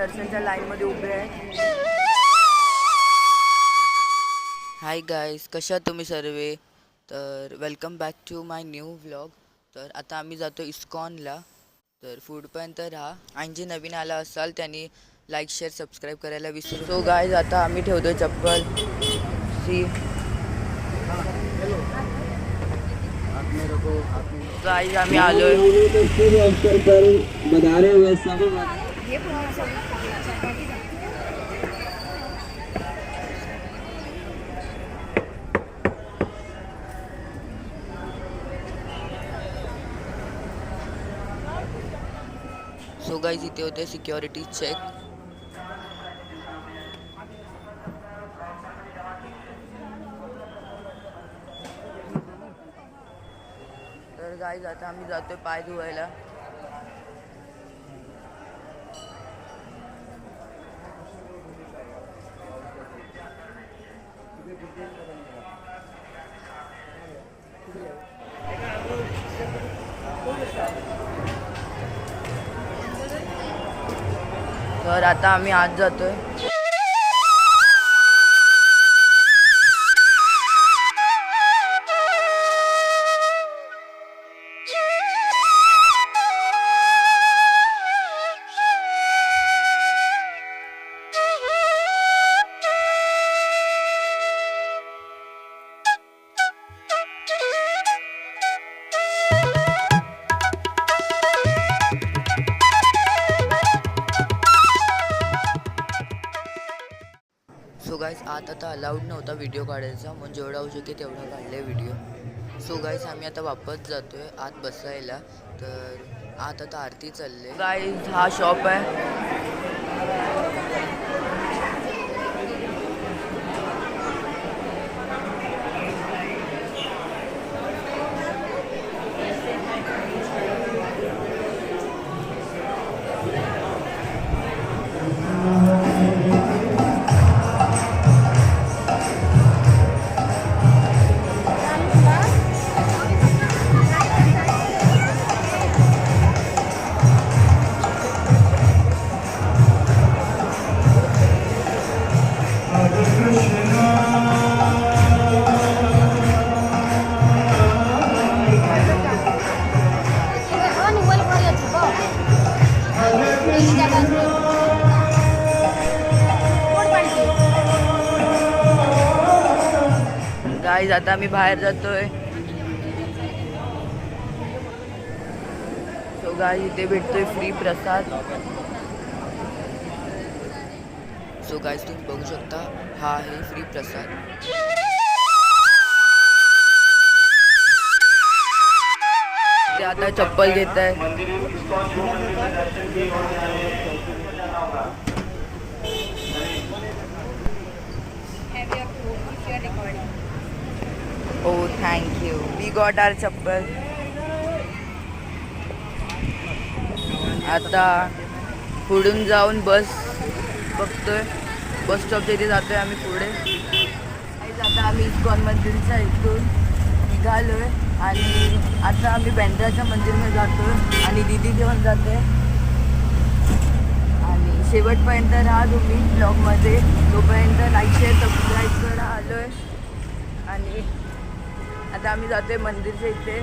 दर्शनच्या लाईनमध्ये उभे आहे. हाय गाईज, कशा तुम्ही सर्वे. तर welcome back to my new vlog. तर आता आम्ही जातो इस्कॉनला. तर फूडपर्यंत राहा आणि जे नवीन आला असाल त्यांनी लाईक शेअर सबस्क्राईब करायला विसरू. सो गाईज आता आम्ही ठेवतो चप्पल. सी गाईज आम्ही आलोय. सो गाईज इथे होते सिक्युरिटी चेक. तर गाईज आता आम्ही जातोय पाय धुवायला. तर आता आम्ही आज जातोय. सो गाईज आता अलाउड नव्हता व्हिडिओ काढायचा, म्हणून जेवढा होऊ शकेल तेवढा काढले व्हिडिओ. सो गाईज आम्ही आता वापस जातोय आत बसायला. तर आता आरती चालले. गाईज हा शॉप आहे. गाईज आता आम्ही बाहेर जातोय. सो गाईज इथे भेटतोय फ्री प्रसाद. सो गाईज तुम्ही बघू शकता, हा आहे फ्री प्रसाद. ते आता चप्पल घेत आहे. Oh, thank you. We got our चप्पल. आता पुढून जाऊन बस बघतोय. बस स्टॉपच्या इथे जातोय आम्ही पुढे. आता आम्ही इस्कॉन मंदिरच्या इथून निघालोय आणि आता आम्ही बँड्राच्या मंदिरमध्ये जातोय आणि दीदी घेऊन जाते. आणि शेवटपर्यंत राहा तुम्ही ब्लॉगमध्ये. तोपर्यंत लाईक शेअर सबस्क्राईब करा. आलोय आणि आता आम्ही जातोय मंदिरच्या इथे.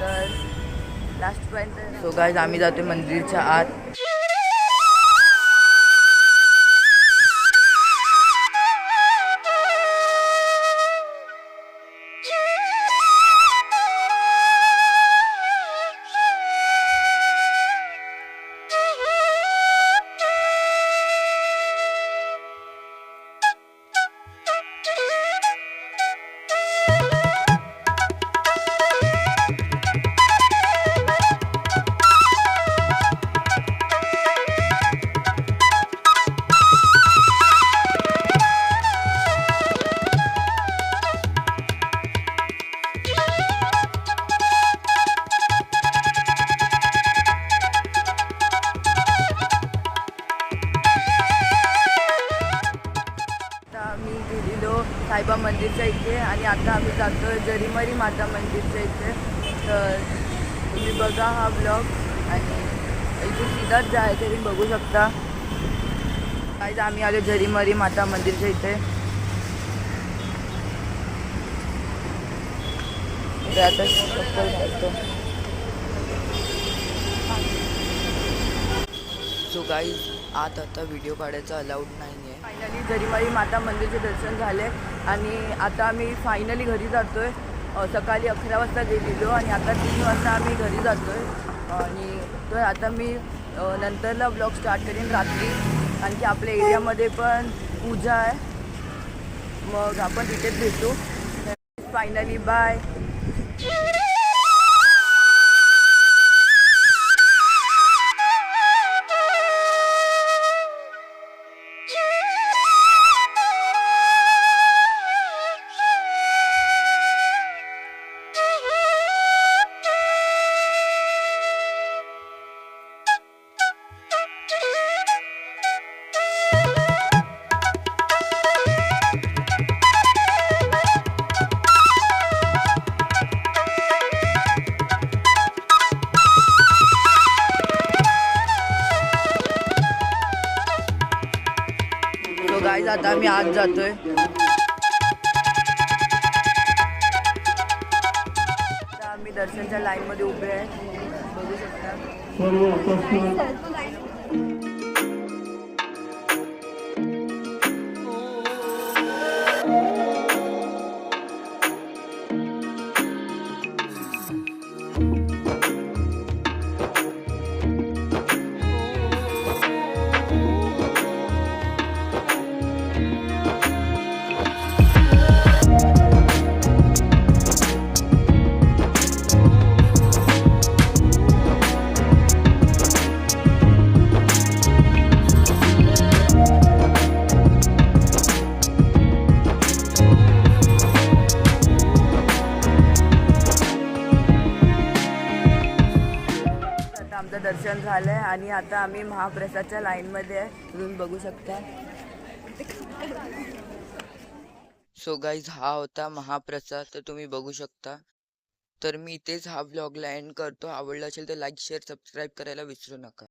तर लास्टपर्यंत. सो गाईज आम्ही जातोय मंदिरच्या आत. साईबा मंदिरच्या इथे आणि आता आम्ही जातो जरीमरी माता मंदिरच्या इथे. तर तुम्ही बघा हा ब्लॉग आणि इथे सीधाच जायचं तुम्ही बघू शकता. आज आम्ही आलो झरीमरी माता मंदिरच्या इथे. आता चप्पल घालतो. सो गाईज आत आता व्हिडिओ काढायचा अलाउड नाही आहे. फायनली झरीमरी माता मंदिरचे दर्शन झाले आणि आता आम्ही फायनली घरी जातो आहे. सकाळी 11 वाजता गेलेलो आणि आता 3 वाजता आम्ही घरी जातो आहे. आणि तर आता मी नंतरला ब्लॉग स्टार्ट करेन रात्री. आणखी आपल्या एरियामध्ये पण पूजा आहे, मग आपण तिथेच भेटू. Finally bye. गाईज आता आम्ही आज जातोय. आता आम्ही दर्शनच्या लाईन मध्ये उभे आहे, बघू शकता. आमचं दर्शन झालंय आणि आता आम्ही महाप्रसादच्या लाईनमध्ये आहे, तुम्ही बघू शकता. सो गाईज हा होता महाप्रसाद, तर तुम्ही बघू शकता. तर मी इथेच हा व्लॉगला एंड करतो. आवडला असेल तर लाईक शेअर सबस्क्राईब करायला विसरू नका.